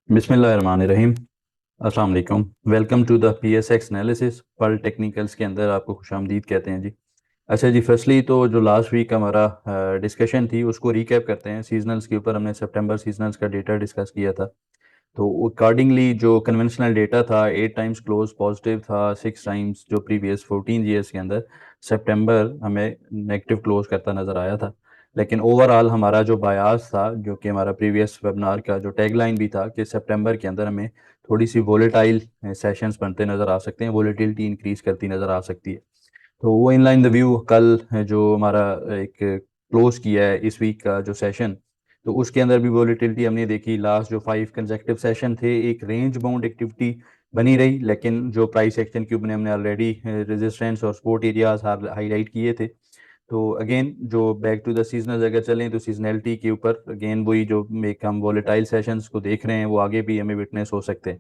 बिस्मिल्लाहिर्रहमानिर्रहीम। अस्सलाम वालेकुम। Welcome to the PSX analysis पर्ल टेक्निकल्स के अंदर आपको खुशामदीद कहते हैं जी। अच्छा जी, फर्स्टली तो जो लास्ट वीक हमारा डिस्कशन थी उसको रिकैप करते हैं। सीजनल्स के ऊपर हमने सितंबर सीजनल्स का डेटा डिस्कस किया था। तो अकॉर्डिंगली जो कन्वेंशनल डेटा था 8 टाइम्स क्लोज पॉजिटिव था, 6 टाइम्स जो प्रीवियस 14 ईयर्स के अंदर सितंबर हमें नेगेटिव क्लोज करता नज़र आया था। लेकिन ओवरऑल हमारा जो बायास था, जो कि हमारा प्रीवियस वेबिनार का जो टैगलाइन भी था कि सितंबर के अंदर हमें थोड़ी सी वोलेटाइल सेशंस बनते नज़र आ सकते हैं, वोलेटिलिटी इंक्रीज करती नज़र आ सकती है। तो वो इन लाइन द व्यू कल जो हमारा एक क्लोज किया है इस वीक का जो सेशन, तो उसके अंदर भी वोलेटिलिटी हमने देखी। लास्ट जो 5 कंसेक्टिव सेशन थे एक रेंज बाउंड एक्टिविटी बनी रही, लेकिन जो प्राइस एक्शन क्यूब ने हमने ऑलरेडी रेजिस्टेंस और सपोर्ट एरियाज हाईलाइट किए थे। तो अगेन जो बैक टू द सीजनल अगर चलें तो सीजनलिटी के ऊपर अगेन वही जो एक हम वोलेटाइल सेशंस को देख रहे हैं वो आगे भी हमें विटनेस हो सकते हैं।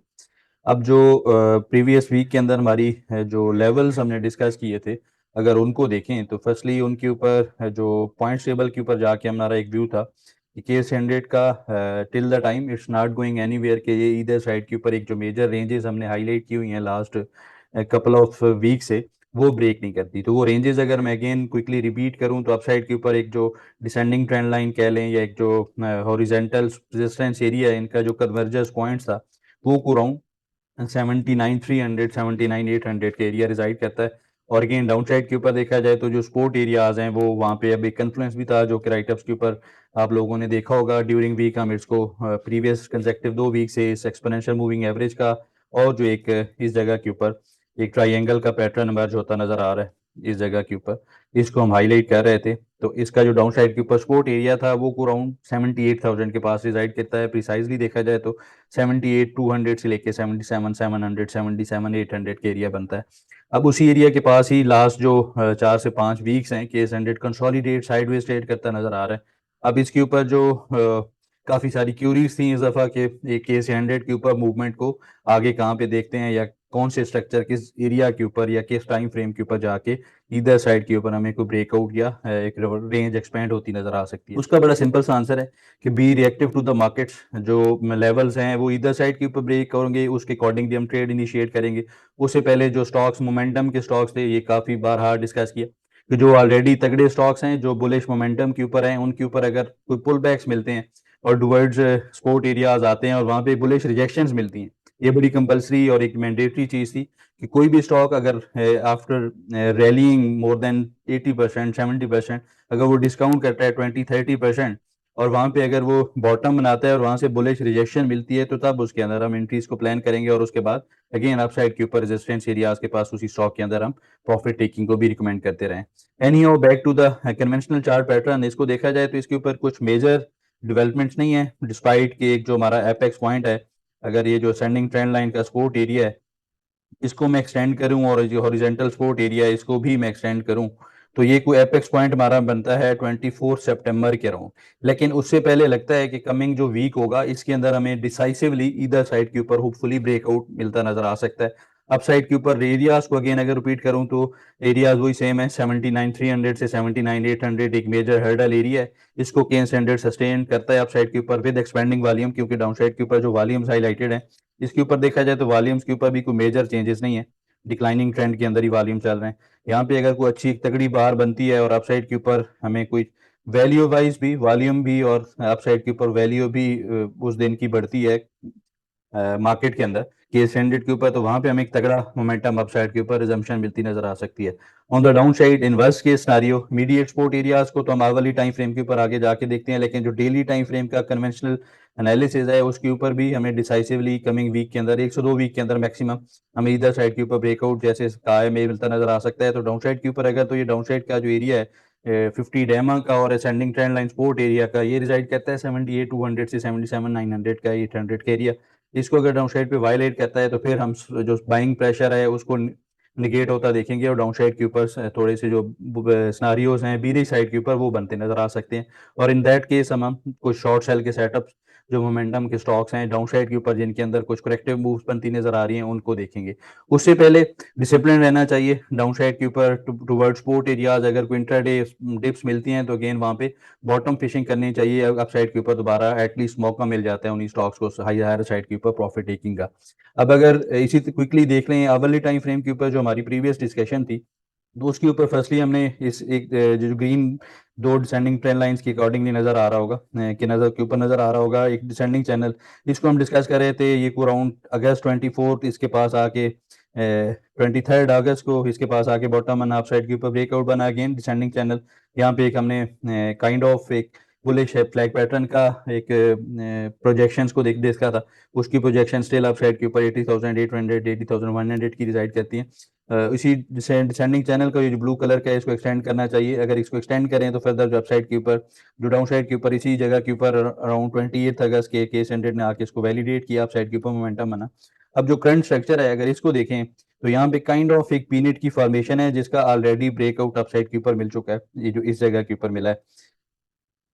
अब जो प्रीवियस वीक के अंदर हमारी जो लेवल्स हमने डिस्कस किए थे, अगर उनको देखें तो फर्स्टली उनके ऊपर जो पॉइंट टेबल के ऊपर जाके हमारा एक व्यू था कि केस 100 का till the time it's not going anywhere के ये इधर साइड के ऊपर एक जो मेजर रेंजेस हमने हाईलाइट की हुई हैं लास्ट कपल ऑफ वीक से, वो ब्रेक नहीं करती। तो वो रेंजेस अगर मैं अगेन क्विकली रिपीट करूं तो अपसाइड के ऊपर एक जो डिसेंडिंग ट्रेंड लाइन कह लें या एक जो हॉरिजेंटल रेजिस्टेंस एरिया है, इनका जो कन्वर्जेंस पॉइंट्स था वो को अराउंड 79,300 79,800 के एरिया रिजाइड करता है। और अगेन डाउन साइड के ऊपर देखा जाए तो जो स्पोर्ट एरियाज हैं वो वहाँ पे अब एक कन्फ्लुएंस भी था जो कि राइटअप्स के ऊपर आप लोगों ने देखा होगा ड्यूरिंग वीक। हम इसको प्रीवियस कंसेक्टिव 2 वीक से इस एक्सपोनेंशियल मूविंग एवरेज का और जो एक इस जगह के ऊपर एक ट्राइंगल का पैटर्न इमर्ज होता नजर आ रहा है इस जगह के ऊपर, इसको हम हाईलाइट कर रहे थे। तो इसका जो डाउन साइड के ऊपर सपोर्ट एरिया था वो को अराउंड 78,000 के पास रिजाइड करता है। प्रिसाइजली देखा जाए तो 78,200 से लेके 77,700 77,800 के एरिया बनता है। अब उसी एरिया के पास ही लास्ट जो 4 से 5 वीक्स हैं केस 100 कंसोलिडेट साइडवेज ट्रेड करता नजर आ रहा है। अब इसके ऊपर जो काफ़ी सारी क्यूरीज थी इस दफ़ा के एक केस 100 के ऊपर मूवमेंट को आगे कहाँ पे देखते हैं या कौन से स्ट्रक्चर किस एरिया के ऊपर या किस टाइम फ्रेम के ऊपर जाके इधर साइड के ऊपर हमें कोई ब्रेकआउट या एक रेंज एक्सपेंड होती नजर आ सकती है। उसका बड़ा सिंपल सा आंसर है कि be reactive to the markets. जो लेवल्स हैं वो इधर साइड के ऊपर ब्रेक करेंगे उसके अकॉर्डिंगली हम ट्रेड इनिशिएट करेंगे। उससे पहले जो स्टॉक्स मोमेंटम के स्टॉक्स थे ये काफ़ी बार हार डिस्कस किया कि जो ऑलरेडी तगड़े स्टॉक्स हैं जो बुलिश मोमेंटम के ऊपर हैं उनके ऊपर अगर कोई पुल बैक्स मिलते हैं और डुवर्ड्स स्पोर्ट एरियाज आते हैं और वहाँ पे बुलिश रिजेक्शंस मिलती हैं, ये बड़ी कंपलसरी और एक मैंडेटरी चीज़ थी कि कोई भी स्टॉक अगर आफ्टर रैलीइंग मोर देन 80% 70% अगर वो डिस्काउंट करता है 20-30% और वहाँ पे अगर वो बॉटम बनाता है और वहाँ से बुलिश रिजेक्शन मिलती है तो तब उसके अंदर हम एंट्रीज को प्लान करेंगे और उसके बाद अगेन अपसाइड के ऊपर रेजिस्टेंस एरियाज के पास उसी स्टॉक के अंदर हम प्रॉफिट टेकिंग को भी रिकमेंड करते रहें। Anyhow back to the conventional chart pattern, इसको देखा जाए तो इसके ऊपर कुछ मेजर डेवलपमेंट्स नहीं है डिस्पाइट कि एक जो हमारा एपेक्स पॉइंट है, अगर ये जो सेंडिंग ट्रेंड लाइन का सपोर्ट एरिया है इसको मैं एक्सटेंड करूं और जो हॉरिजेंटल सपोर्ट एरिया है इसको भी मैं एक्सटेंड करूं तो ये कोई एपेक्स पॉइंट हमारा बनता है 24 सितंबर के अराउंड। लेकिन उससे पहले लगता है कि कमिंग जो वीक होगा इसके अंदर हमें डिसाइसिवली इधर साइड के ऊपर होपफुली ब्रेकआउट मिलता नजर आ सकता है। अप साइड के ऊपर एरियाज को अगेन अगर रिपीट करूं तो एरियाज वही सेम है 79,300 से 79,800 एक मेजर हर्डल एरिया है। इसको केन स्टैंडर्ड सस्टेन करता है अप साइड के ऊपर विद एक्सपेंडिंग वॉल्यूम, क्योंकि डाउन साइड के ऊपर जो वॉल्यूम्स हाईलाइटेड है इसके ऊपर देखा जाए तो वॉल्यूम्स के ऊपर भी कोई मेजर चेंजेस नहीं है, डिक्लाइनिंग ट्रेंड के अंदर ही वॉल्यूम चल रहे हैं। यहाँ पे अगर कोई अच्छी तगड़ी बार बनती है और अपसाइड के ऊपर हमें कोई वैल्यू वाइज भी वॉल्यूम भी और अपसाइड के ऊपर वैल्यू भी उस दिन की बढ़ती है मार्केट के अंदर केस 100 के ऊपर, तो वहां पे हमें एक तगड़ा मोमेंटम अपसाइड के ऊपर रिजम्पशन मिलती नजर आ सकती है। On the down side in worst case scenario mediate support areas को तो हम आवली टाइम फ्रेम के ऊपर आगे जाके देखते हैं, लेकिन जो डेली टाइम फ्रेम का कन्वेंशनल एनालिसिस है उसके ऊपर भी हमें डिसाइसिवली कमिंग वीक के अंदर 1 से 2 वीक के अंदर मैक्सिमम हमें इधर साइड के ऊपर ब्रेकआउट जैसे काय में मिलता नजर आ सकता है। तो डाउन साइड के ऊपर अगर तो ये डाउन साइड का जो एरिया है 50 डेमा का और ascending trend line support area का ये रिजाइड करता है 78,200 से 77,900 का 800 का एरिया। इसको अगर डाउन साइड पे वायलेट करता है तो फिर हम जो बाइंग प्रेशर है उसको निगेट होता देखेंगे और डाउन साइड के ऊपर थोड़े से जो सिनारियोज हैं बीरी साइड के ऊपर वो बनते नजर आ सकते हैं। और इन दैट केस हम कुछ शॉर्ट सेल के सेटअप जो मोमेंटम के स्टॉक्स हैं डाउन साइड के ऊपर जिनके अंदर कुछ करेक्टिव मूव्स बनती नजर आ रही हैं उनको देखेंगे। उससे पहले डिसिप्लिन रहना चाहिए डाउन साइड के ऊपर टुवर्ड सपोर्ट एरियाज। अगर कोई इंट्राडे डिप्स मिलती हैं तो अगेन वहाँ पे बॉटम फिशिंग करनी चाहिए। अप साइड के ऊपर दोबारा एटलीस्ट मौका मिल जाता है उन्हीं स्टॉक्स को हायर साइड के ऊपर प्रॉफिट टेकिंग का। अब अगर इसी क्विकली देख लें आवरली टाइम फ्रेम के ऊपर जो हमारी प्रीवियस डिस्कशन थी, तो उसके ऊपर फर्स्टली हमने इस एक जो ग्रीन दो डिसेंडिंग ट्रेंड लाइंस के अकॉर्डिंगली नजर आ रहा होगा कि नजर के ऊपर नजर आ रहा होगा एक डिसेंडिंग चैनल। इसको हम डिस्कस कर रहे थे, ये को अराउंड अगस्त 24 इसके पास आके 23 अगस्त को इसके पास आके बॉटम एंड अप साइड के ऊपर ब्रेकआउट बना, अगेन डिसेंडिंग चैनल। यहाँ पे एक हमने काइंड ऑफ एक बुलिश फ्लैग पैटर्न का एक प्रोजेक्शंस को देखा था। उसकी प्रोजेक्शन स्टिल अप साइड के ऊपर 80,800 80,100 की रिजाइड करती है। इसी डिसेंडिंग चैनल का ये जो ब्लू कलर का है इसको एक्सटेंड करना चाहिए। अगर इसको एक्सटेंड करें तो फर्दर जो अपसाइड के ऊपर जो डाउन साइड के ऊपर इसी जगह के ऊपर अराउंड 28 अगस्त के केस 100 ने आके इसको वैलिडेट किया, अपसाइड के ऊपर मोमेंटम बना। अब जो करंट स्ट्रक्चर है अगर इसको देखें तो यहाँ पे काइंड ऑफ एक पीनट की फॉर्मेशन है जिसका ऑलरेडी ब्रेकआउट अपसाइड के ऊपर मिल चुका है, ये जो इस जगह के ऊपर मिला है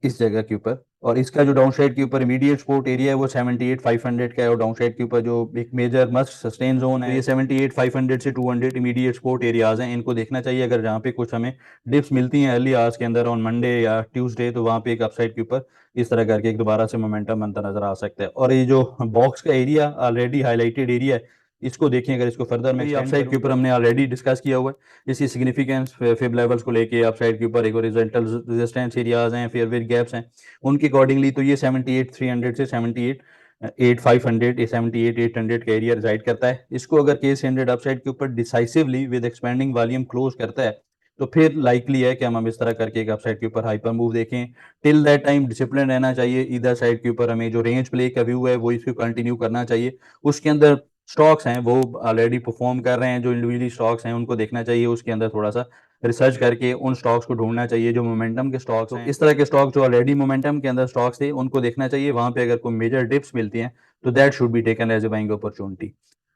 इस जगह के ऊपर। और इसका जो डाउन साइड के ऊपर इमीडिएट सपोर्ट एरिया है वो 78,500 का है, और डाउन साइड के ऊपर जो एक मेजर मस्ट सस्टेन जोन है ये 78,500 से 200 इमीडिएट सपोर्ट एरियाज हैं, इनको देखना चाहिए। अगर जहाँ पे कुछ हमें डिप्स मिलती हैं अर्ली आवर्स के अंदर ऑन मंडे या ट्यूसडे तो वहाँ पे एक अपसाइड के ऊपर इस तरह करके एक दोबारा से मोमेंटम बनता नजर आ सकता है। और ये जो बॉक्स का एरिया ऑलरेडी हाईलाइटेड एरिया है इसको देखें, अगर इसको फर्दर में अपसाइड के ऊपर हमने ऑलरेडी डिस्कस किया हुआ है इसकी सिग्निफिकेंस फिब लेवल्स को लेके अपसाइड के ऊपर एक हॉरिजॉन्टल रेजिस्टेंस एरियाज हैं, फेयरवेयर गैप्स हैं उनके अकॉर्डिंगली। तो ये 78,300 से 78,500 78,800 का एरिया रिजाइड करता है। इसको अगर केस 100 अपसाइड के ऊपर decisively with expanding volume close करता है तो फिर लाइकली है कि हम इस तरह करके एक अपसाइड के ऊपर हाइपर मूव देखें। टिल दैट टाइम डिसिप्लिन रहना चाहिए। इधर साइड के ऊपर हमें जो रेंज प्ले का व्यू है वो इसको कंटिन्यू करना चाहिए। उसके अंदर स्टॉक्स हैं वो ऑलरेडी परफॉर्म कर रहे हैं, जो इंडिविजुअली स्टॉक्स हैं उनको देखना चाहिए। उसके अंदर थोड़ा सा रिसर्च करके उन स्टॉक्स को ढूंढना चाहिए जो मोमेंटम के स्टॉक्स हैं। इस तरह के स्टॉक जो ऑलरेडी मोमेंटम के अंदर स्टॉक्स थे उनको देखना चाहिए। वहां पे अगर कोई मेजर डिप्स मिलती हैं तो that should be taken as a buying opportunity.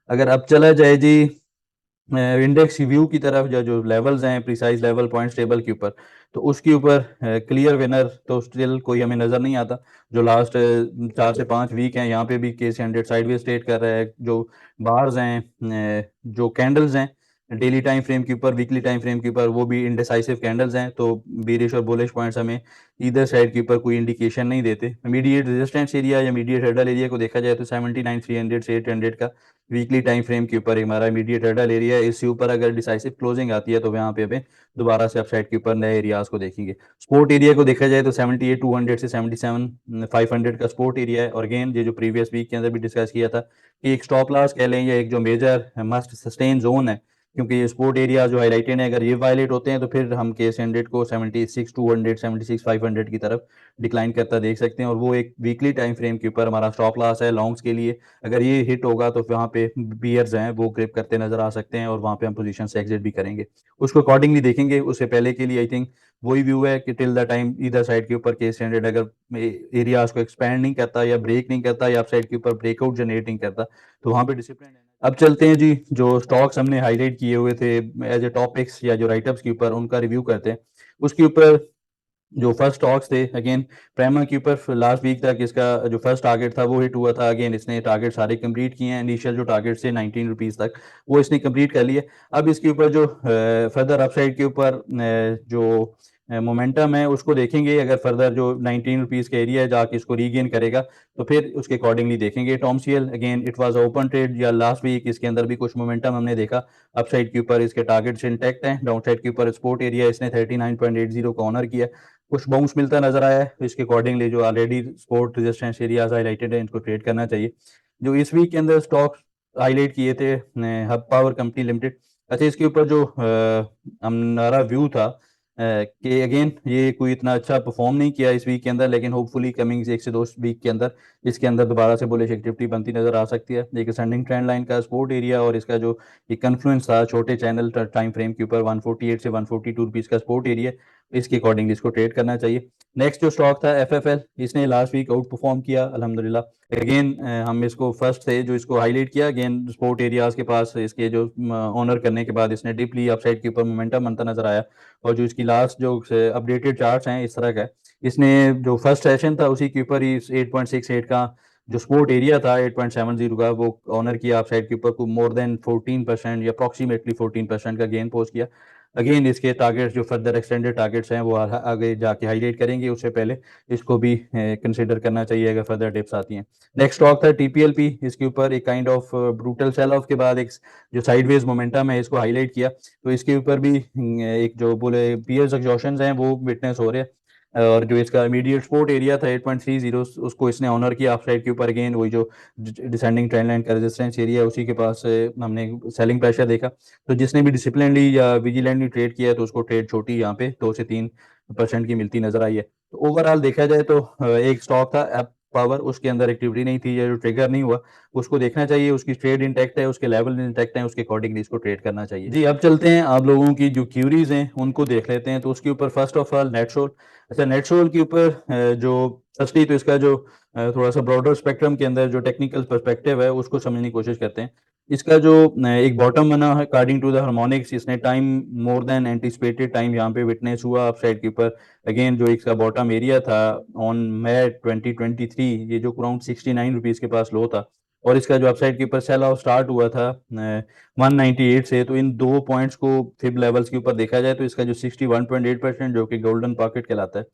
अगर अब चला जाए जी इंडेक्स व्यू की तरफ, जो लेवल्स हैं प्रिसाइज लेवल पॉइंट्स टेबल के ऊपर, तो उसके ऊपर क्लियर विनर तो स्टिल कोई हमें नजर नहीं आता। जो लास्ट 4 से 5 वीक हैं यहाँ पे भी केस 100 साइडवेज स्टेट कर रहा है। जो बार्स हैं जो कैंडल्स हैं डेली टाइम फ्रेम के ऊपर वीकली टाइम फ्रेम के ऊपर वो भी इनडिसाइसिव कैंडल्स हैं, तो बेरिश और बुलिश पॉइंट्स हमें इधर साइड के ऊपर कोई इंडिकेशन नहीं देते। इमीडिएट रेजिस्टेंस एरिया या इमीडिएट हर्डल एरिया को देखा जाए तो 79,300 से 800 का वीकली टाइम फ्रेम के ऊपर हमारा इमीडिएट हर्डल एरिया है। इसके ऊपर अगर डिसाइसिव क्लोजिंग आती है तो वहाँ पे हमें दोबारा से अपसाइड के ऊपर नए एरियाज को देखेंगे। स्पोर्ट एरिया को देखा जाए तो 78,200 से 77,500 का स्पोर्ट एरिया है। और अगेन ये जो प्रीवियस वीक के अंदर भी डिस्कस किया था कि एक स्टॉप लॉस कह लें या एक जो मेजर मस्ट सस्टेन जोन है, क्योंकि ये स्पोर्ट एरिया जो हाईलाइटेड है अगर ये वायलेट होते हैं तो फिर हम केस 100 को 76,200 76,500 की तरफ डिक्लाइन करता देख सकते हैं। और वो एक वीकली टाइम फ्रेम के ऊपर हमारा स्टॉप लॉस है लॉन्ग्स के लिए। अगर ये हिट होगा तो वहाँ पे बियर्स हैं वो ग्रिप करते नजर आ सकते हैं और वहाँ पे हम पोजीशन से एग्जिट भी करेंगे। उसको अकॉर्डिंगली देखेंगे। उससे पहले के लिए आई थिंक वही व्यू है कि टिल द टाइम इधर साइड के ऊपर केस 100 अगर एरियाज को एक्सपैंड नहीं करता या ब्रेक नहीं करता या अप साइड के ऊपर ब्रेकआउट जनरेट नहीं करता तो वहाँ पे डिसिप्लिन। अब चलते हैं जी जो स्टॉक्स हमने हाईलाइट किए हुए थे एज ए टॉपिक्स या जो राइटअप्स के ऊपर उनका रिव्यू करते हैं। उसके ऊपर जो फर्स्ट स्टॉक्स थे अगेन प्राइमा के ऊपर लास्ट वीक तक इसका जो फर्स्ट टारगेट था वो हिट हुआ था। अगेन इसने टारगेट सारे कंप्लीट किए हैं। इनिशियल जो टारगेट थे 19 रुपीज़ तक वो इसने कंप्लीट कर लिए। अब इसके ऊपर जो फर्दर अपसाइड के ऊपर जो मोमेंटम है उसको देखेंगे। अगर फर्दर जो 19 रुपीज़ का एरिया है जाके इसको रीगेन करेगा तो फिर उसके अकॉर्डिंगली देखेंगे। टॉमसीएल again it was open trade या लास्ट वीक इसके अंदर भी कुछ मोमेंटम हमने देखा। अपसाइड के ऊपर इसके टारगेट्स इंटैक्ट हैं, डाउन साइड के ऊपर सपोर्ट एरिया इसने 39.80 को ऑनर किया। कुछ बाउंस मिलता नजर आया है, इसके अकॉर्डिंगली जो already support resistance areas highlighted है इनको ट्रेड करना चाहिए। जो इस वीक के अंदर स्टॉक हाईलाइट किए थे हब पावर कंपनी लिमिटेड। अच्छा इसके ऊपर जो हमारा व्यू था कि अगेन ये कोई इतना अच्छा परफॉर्म नहीं किया इस वीक के अंदर, लेकिन होपफुली कमिंग 1 से 2 वीक के अंदर इसके अंदर दोबारा से बुलिश एक्टिविटी बनती नजर आ सकती है। एक असेंडिंग ट्रेंड लाइन का सपोर्ट एरिया और इसका जो एक कन्फ्लुएंस था छोटे चैनल टाइम फ्रेम के ऊपर 148 से 142 रुपीज का सपोर्ट एरिया, इसके अकॉर्डिंग इसको ट्रेड करना चाहिए। नेक्स्ट जो स्टॉक था एफएफएल, इसने लास्ट वीक आउट परफॉर्म किया अल्हम्दुलिल्लाह। अगेन हम इसको फर्स्ट से जो इसको हाईलाइट किया अगेन स्पोर्ट एरियाज के पास इसके जो ऑनर करने के बाद इसने डीपली अपसाइड के ऊपर मोमेंटम बनता नजर आया। और जो इसकी लास्ट जो अपडेटेड चार्ट्स हैं इस तरह का है इसने जो फर्स्ट सेशन था उसी के ऊपर ही 8.68 का जो सपोर्ट एरिया था 8.70 का वो ऑनर किया, आप साइड के ऊपर को मोर देन 14% या अप्रॉक्सीमेटली 14% का गेन पोस्ट किया। अगेन इसके टारगेट्स जो फर्दर एक्सटेंडेड टारगेट्स हैं वो आगे जाके हाईलाइट करेंगे, उससे पहले इसको भी कंसिडर करना चाहिए अगर फर्दर डिप्स आती हैं। नेक्स्ट स्टॉक था टीपीएलपी, इसके ऊपर एक kind of brutal sell off के बाद एक जो साइडवेज मोमेंटम है इसको हाईलाइट किया, तो इसके ऊपर भी एक जो बोले पीयर्स एग्जॉशंस हैं वो विटनेस हो रहे हैं। और जो इसका इमीडिएट सपोर्ट एरिया था 8.30 उसको इसने ऑनर किया अप साइड के ऊपर। अगेन वही जो डिसेंडिंग ट्रेंड लाइन का रेजिस्टेंस एरिया है उसी के पास हमने सेलिंग प्रेशर देखा। तो जिसने भी डिसिप्लिनली या विजिलेंटली ट्रेड किया है तो उसको ट्रेड छोटी यहाँ पे 2 से 3% की मिलती नजर आई है। तो ओवरऑल देखा जाए तो एक स्टॉक था एप पावर, उसके अंदर एक्टिविटी नहीं थी या जो ट्रिगर नहीं हुआ उसको देखना चाहिए, उसकी ट्रेड इंटैक्ट है, उसके लेवल इंटैक्ट है, उसके अकॉर्डिंगली इसको ट्रेड करना चाहिए। जी अब चलते हैं आप लोगों की जो क्यूरीज हैं उनको देख लेते हैं। तो उसके ऊपर फर्स्ट ऑफ ऑल नेटशोल। अच्छा नेटशोल के ऊपर जो फर्स्टली तो इसका जो थोड़ा सा ब्रॉडर स्पेक्ट्रम के अंदर जो टेक्निकल पर्सपेक्टिव है उसको समझने की कोशिश करते हैं। इसका जो एक बॉटम बना है अकॉर्डिंग टू द हार्मोनिक्स, इसने time more than anticipated time यहाँ पे विटनेस हुआ अप साइड के ऊपर। अगेन जो इसका बॉटम एरिया था ऑन मई 2023 ये जो अराउंड 69 रुपीज के पास लो था, और इसका जो अपसाइड के ऊपर सेल ऑफ स्टार्ट हुआ था 198 से। तो इन दो पॉइंट्स को फिब लेवल्स के ऊपर देखा जाए तो इसका जो 61.8% जो कि गोल्डन पॉकेट कहलाता है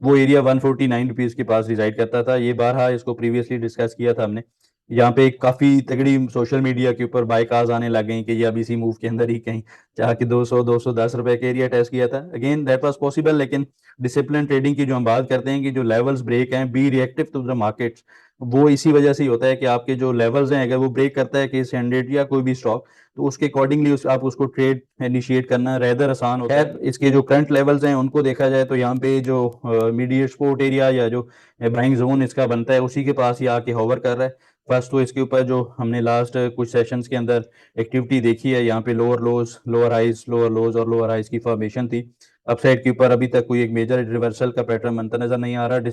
वो एरिया 149 रुपीज के पास रिजाइड करता था। ये बारहा इसको प्रीवियसली डिस्कस किया था हमने। यहाँ पे एक काफी तगड़ी सोशल मीडिया के ऊपर बाइकाज आने लग गई कि ये अब इसी मूव के अंदर ही कहीं जाके 200-210 रुपए के एरिया टेस्ट किया था। अगेन दैट वाज पॉसिबल, लेकिन डिसिप्लिन ट्रेडिंग की जो हम बात करते हैं कि जो लेवल्स ब्रेक हैं, be reactive to the markets, वो इसी वजह से ही होता है कि आपके जो लेवल्स हैं अगर वो ब्रेक करता है केस 100 या कोई भी स्टॉक, तो उसके अकॉर्डिंगली आप उसको ट्रेड इनिशिएट करना रेदर आसान होता है। इसके जो करंट लेवल्स हैं उनको देखा जाए तो यहाँ पे जो मीडिएट सपोर्ट एरिया या जो बाइंग जोन इसका बनता है उसी के पास ही आके होवर कर रहा है। फर्स्ट तो इसके ऊपर जो हमने लास्ट कुछ सेशंस के अंदर एक्टिविटी देखी है, यहाँ पे lower lows, lower highs, lower lows और लोअर हाइज की फॉर्मेशन थी। अपसाइड के ऊपर अभी तक कोई एक मेजर रिवर्सल का पैटर्न बनता नजर नहीं आ रहा,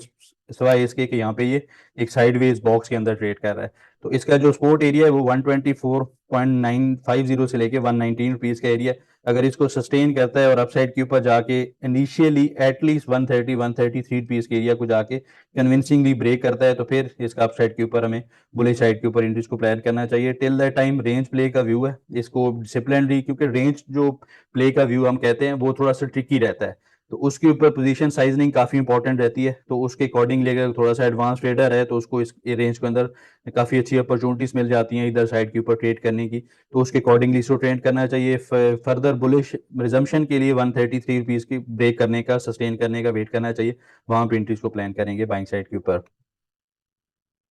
सिवाय इसके कि यहाँ पे ये एक साइडवेज बॉक्स के अंदर ट्रेड कर रहा है। तो इसका जो सपोर्ट एरिया है वो 124.950 से लेके 119 रुपीज का एरिया। अगर इसको सस्टेन करता है और अपसाइड के ऊपर जाके इनिशियली एटलीस्ट 130-133 रुपीज के एरिया को जाके कन्विंसिंगली ब्रेक करता है तो फिर इसका अपसाइड के ऊपर हमें बुलिश साइड के ऊपर इंट्रीज को प्लान करना चाहिए। Till the time range play का व्यू है, इसको डिसिप्लिनली, क्योंकि रेंज जो प्ले का व्यू हम कहते हैं वो थोड़ा सा ट्रिकी रहता है, तो उसके ऊपर पोजीशन साइजनिंग काफी इंपॉर्टेंट रहती है। तो उसके अकॉर्डिंगली अगर थोड़ा सा एडवांस ट्रेडर है तो उसको इस रेंज के अंदर काफी अच्छी अपॉर्चुनिटीज मिल जाती हैं इधर साइड के ऊपर ट्रेड करने की, तो उसके अकॉर्डिंगली इसको ट्रेड करना चाहिए। फर्दर बुलिश रिजम्पशन के लिए 133 रुपीज की ब्रेक करने का, सस्टेन करने का वेट करना चाहिए, वहां पे एंट्रीज को प्लान करेंगे बाइंग साइड के ऊपर।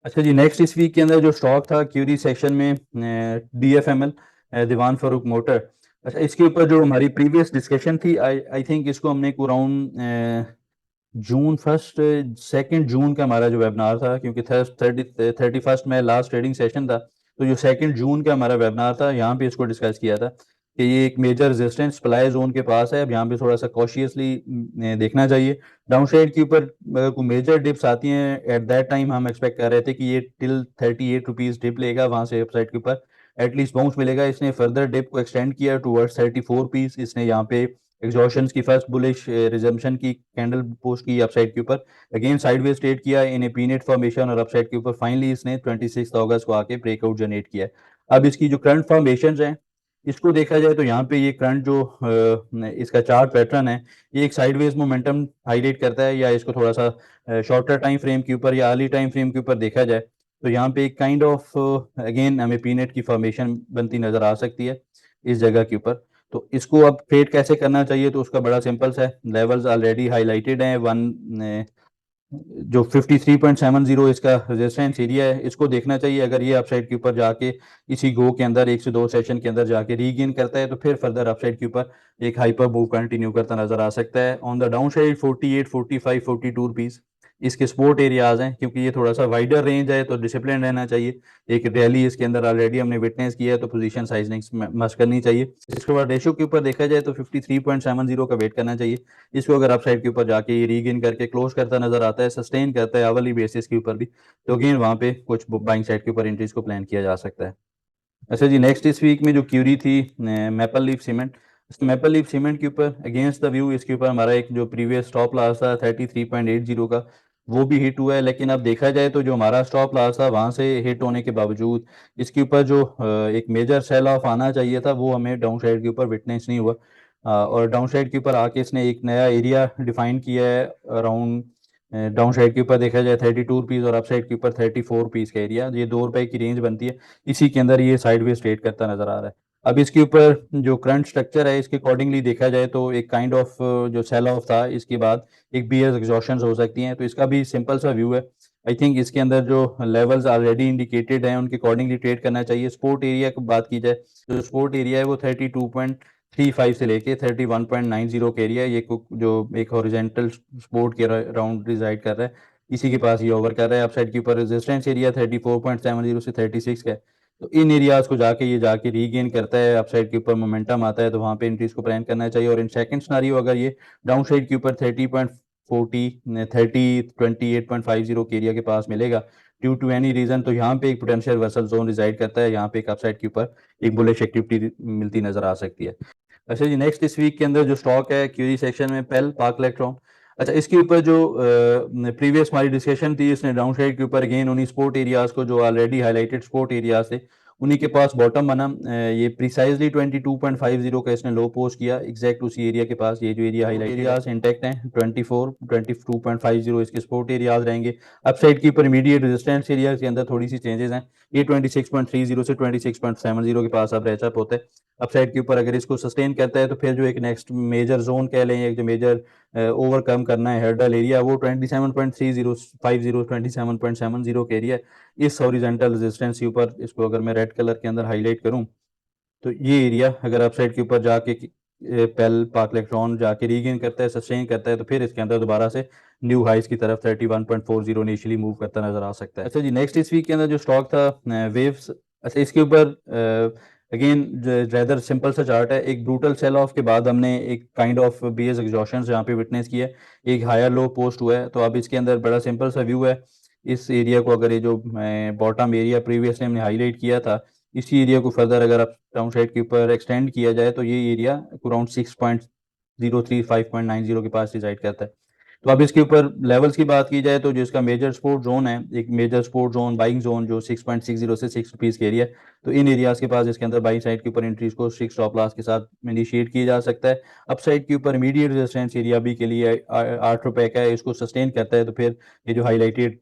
अच्छा जी नेक्स्ट इस वीक के अंदर जो स्टॉक था क्यूरी सेक्शन में DFML, दीवान फारूक मोटर। अच्छा इसके ऊपर जो हमारी प्रीवियस डिस्कशन थी, आई थिंक इसको हमने अराउंड जून 2nd जून का हमारा जो वेबिनार था, क्योंकि 31st में लास्ट ट्रेडिंग सेशन था, तो जो 2nd जून का हमारा वेबिनार था यहाँ पे इसको डिस्कस किया था कि ये एक मेजर रेजिस्टेंस सप्लाई जोन के पास है। अब यहाँ पे थोड़ा सा कॉशियसली देखना चाहिए। डाउन साइड के ऊपर कोई मेजर डिप्स आती हैं एट दैट टाइम हम एक्सपेक्ट कर रहे थे कि ये टिल 38 रुपीज डिप लेगा, वहां से अपसाइड के ऊपर एटलीस्ट बाउंस मिलेगा। इसने फर्दर डिप को एक्सटेंड किया टूवर्ड्स 34 पीस। इसने यहाँ पे एग्जॉशन की फर्स्ट बुलिश रिजम्पशन की कैंडल पोस्ट की अपसाइड के ऊपर, अगेन साइडवेज ट्रेड किया इन ए पीनेट फॉर्मेशन और अपसाइड के ऊपर फाइनली इसने 26 अगस्त को आके ब्रेकआउट जनरेट किया है। अब इसकी जो करंट फॉर्मेशन हैं इसको देखा जाए तो यहाँ पे ये करंट जो इसका चार्ट पैटर्न है ये एक साइडवेज मोमेंटम हाईलाइट करता है, या इसको थोड़ा सा शॉर्टर टाइम फ्रेम के ऊपर या अर्ली टाइम फ्रेम के ऊपर देखा जाए तो यहाँ पे एक काइंड ऑफ अगेन हमें पीनेट की फॉर्मेशन बनती नजर आ सकती है इस जगह के ऊपर। तो इसको अब ट्रेड कैसे करना चाहिए, तो उसका बड़ा सिंपल सा है, लेवल्स ऑलरेडी हाईलाइटेड हैं। जो 53.70 इसका रेजिस्टेंस एरिया है इसको देखना चाहिए। अगर ये अपसाइड के ऊपर जाके इसी गो के अंदर 1 से 2 सेशन के अंदर जाके रीगेन करता है तो फिर फर्दर अपसाइड के ऊपर एक हाइपर मूव कंटिन्यू करता नजर आ सकता है। On the down side 48, 45, 42 rupees इसके सपोर्ट एरियाज हैं, क्योंकि ये थोड़ा सा वाइडर रेंज है तो डिसिप्लिन रहना चाहिए। एक रैली इसके अंदर ऑलरेडी हमने विटनेस किया है तो पोजीशन साइजनिंग मस्ट करनी चाहिए। इसके बाद रेशो के ऊपर देखा जाए तो 53.70 का वेट करना चाहिए। इसको अगर अपसाइड के ऊपर जाके ये रीगेन करके क्लोज करता नजर आता है, सस्टेन करता है आवरली बेसिस के ऊपर भी, तो अगेन वहां पे कुछ बाइंग साइड के ऊपर एंट्रीज को प्लान किया जा सकता है। अच्छा जी नेक्स्ट इस वीक में जो क्यूरी थी maple leaf cement. Maple leaf cement के ऊपर अगेंस्ट द व्यू इसके ऊपर हमारा एक जो प्रीवियस स्टॉप लॉस था 33.80 का, वो भी हिट हुआ है। लेकिन अब देखा जाए तो जो हमारा स्टॉप लॉस था वहां से हिट होने के बावजूद इसके ऊपर जो एक मेजर सेल ऑफ आना चाहिए था वो हमें डाउन साइड के ऊपर विटनेस नहीं हुआ। और डाउन साइड के ऊपर आके इसने एक नया एरिया डिफाइन किया है अराउंड, डाउन साइड के ऊपर देखा जाए 32 रुपीज़ और अप साइड के ऊपर 34 रुपीज़ का एरिया, ये 2 रुपए की रेंज बनती है। इसी के अंदर ये साइड वे ट्रेड करता नजर आ रहा है। अब इसके ऊपर जो करंट स्ट्रक्चर है इसके अकॉर्डिंगली देखा जाए तो एक काइंड ऑफ जो सेल ऑफ था इसके बाद एक बीयर्स एग्जॉशन हो सकती हैं, तो इसका भी सिंपल सा व्यू है। आई थिंक इसके अंदर जो लेवल्स ऑलरेडी इंडिकेटेड हैं उनके अकॉर्डिंगली ट्रेड करना चाहिए। स्पोर्ट एरिया की बात की जाए तो स्पोर्ट एरिया है वो 32.35 से लेके 31.90 का एरिया है। ये जो एक हॉरिजेंटल स्पोर्ट के अराउंड रिजाइड कर रहा है, इसी के पास ये ओवर कर रहा है। अपसाइड के ऊपर रेजिस्टेंस एरिया 34.70 से 36 का है। तो इन एरियाज को जाके रीगेन करता है, अपसाइड के ऊपर मोमेंटम आता है तो वहां पे एंट्रीज को प्लान करना चाहिए। और इन सेकंड सिनेरियो अगर ये डाउन साइड के ऊपर 30.28.50 के एरिया के पास मिलेगा ड्यू टू एनी रीजन, तो यहाँ पे एक पोटेंशियल रिवर्सल जोन रिजाइड करता है, यहाँ पे एक अपसाइड के ऊपर एक बुलिश एक्टिविटी मिलती नजर आ सकती है। अच्छा जी, नेक्स्ट इस वीक के अंदर जो स्टॉक है क्यूरी सेक्शन में पेल पार्क इलेक्ट्रॉन। अच्छा, इसके ऊपर जो प्रीवियस हमारी डिस्कशन थी इसने डाउन साइड के ऊपर अगेन उन्हीं स्पोर्ट एरियाज को जो ऑलरेडी हाईलाइटेड स्पोर्ट एरियाज थे उन्हीं के पास बॉटम बना। ये प्रिसाइजली 22.50 का इसने लो पोस्ट किया एग्जैक्ट उसी एरिया के पास। ये जो एरिया हाईलाइट एरियाज इंटैक्ट हैं 22.50 इसके स्पोर्ट एरियाज रहेंगे। अपसाइड के ऊपर इमीडिएट रेजिस्टेंस एरिया के अंदर थोड़ी सी चेंजेस हैं। ये 26.30 से 26.70 के पास अब रैचअप होता है। अपसाइड के ऊपर अगर इसको सस्टेन करता है तो फिर जो एक नेक्स्ट मेजर जोन कह लें, एक जो मेजर ओवरकम करना है हर्डल एरिया वो 27.3050 27.70 का एरिया है। इस हॉरिजॉन्टल रेजिस्टेंस के ऊपर इसको अगर मैं रेड कलर के अंदर हाईलाइट करूं तो ये एरिया अगर अपसाइड के ऊपर जाके पेल पार्क इलेक्ट्रॉन जाके रीगेन करता है, सस्टेन करता है, तो फिर इसके अंदर दोबारा से न्यू हाइस की तरफ 31.40 इनिशियली मूव करता नजर आ सकता है। अच्छा जी, नेक्स्ट इस वीक के अंदर जो स्टॉक था वेव्स। अच्छा, इसके ऊपर अगेन रेदर सिंपल सा चार्ट है। एक ब्रूटल सेल ऑफ के बाद हमने एक काइंड ऑफ बीएस एग्जॉशन यहाँ पे विटनेस किया है, एक हायर लो पोस्ट हुआ है। तो अब इसके अंदर बड़ा सिंपल सा व्यू है। इस एरिया को अगर ये जो बॉटम एरिया प्रीवियसली हमने हाईलाइट किया था इसी एरिया को फर्दर अगर आप डाउन साइड के ऊपर एक्सटेंड किया जाए तो ये एरिया अराउंड 6.035.90 के पास रिजाइड करता है। तो अब इसके ऊपर लेवल्स की बात की जाए तो जो इसका मेजर सपोर्ट जोन है, एक major support zone buying zone जो 6.60 से 6 रुपीज़ के एरिया है, तो इन एरियाज के पास इसके अंदर बाइंग साइड के ऊपर एंट्रीज को स्ट्रिक्ट स्टॉप लॉस के साथ इनिशिएट किया जा सकता है। अप साइड के ऊपर इमीडिएट रेजिस्टेंस एरिया भी के लिए 8 रुपए का है, इसको सस्टेन करता है तो फिर ये जो हाईलाइटेड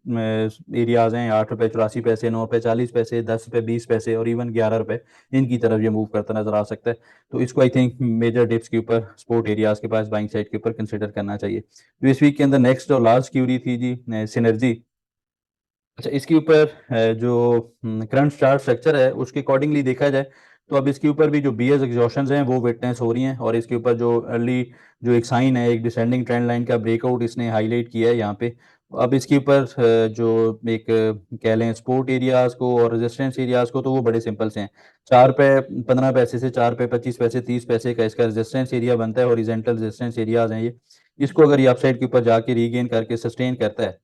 एरियाज हैं 8 रुपए 84 पैसे, 9 रुपए 40 पैसे, 10 रुपए 20 पैसे और इवन 11 रुपए, इनकी तरफ ये मूव करता नजर आ सकता है। तो इसको आई थिंक मेजर डिप्स के ऊपर स्पोर्ट एरियाज के पास बाइंग साइड के ऊपर कंसिडर करना चाहिए। तो इस वीक के अंदर नेक्स्ट और लास्ट क्यूरी थी जी सिनर्जी। अच्छा, इसके ऊपर जो करंट चार्ट स्ट्रक्चर है उसके अकॉर्डिंगली देखा जाए तो अब इसके ऊपर भी जो बीएस एग्जॉशंस हैं वो विटनेस हो रही हैं और इसके ऊपर जो अर्ली जो एक साइन है एक डिसेंडिंग ट्रेंड लाइन का ब्रेकआउट इसने हाईलाइट किया है यहाँ पे। अब इसके ऊपर जो एक कह लें सपोर्ट एरियाज को और रेजिस्टेंस एरियाज को तो वो बड़े सिंपल से हैं। 4 रुपए 15 पैसे से 4 रुपए 25 पैसे 30 पैसे का इसका रेजिस्टेंस एरिया बनता है, हॉरिजॉन्टल रेजिस्टेंस एरियाज हैं ये। इसको अगर ये अपसाइड के ऊपर जाके रीगेन करके सस्टेन करता है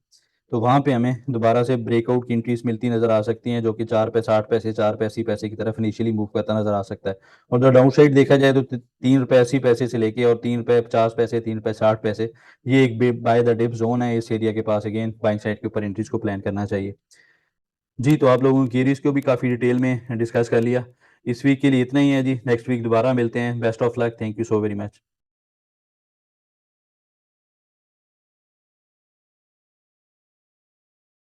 तो वहां पे हमें दोबारा से ब्रेकआउट की एंट्रीज मिलती नजर आ सकती हैं जो कि 4 रुपए 60 पैसे 4 रुपए 80 पैसे की तरफ इनिशियली मूव करता नजर आ सकता है। और जो डाउन साइड देखा जाए तो 3 रुपए 80 पैसे से लेके और 3 रुपए 50 पैसे 3 रुपए 60 पैसे, ये एक बाय द डिप जोन है। इस एरिया के पास अगेन बाइंग साइड के ऊपर एंट्रीज को प्लान करना चाहिए। जी, तो आप लोगों की क्वेरीज को भी काफी डिटेल में डिस्कस कर लिया। इस वीक के लिए इतना ही है जी, नेक्स्ट वीक दोबारा मिलते हैं। Best of luck, thank you so very much.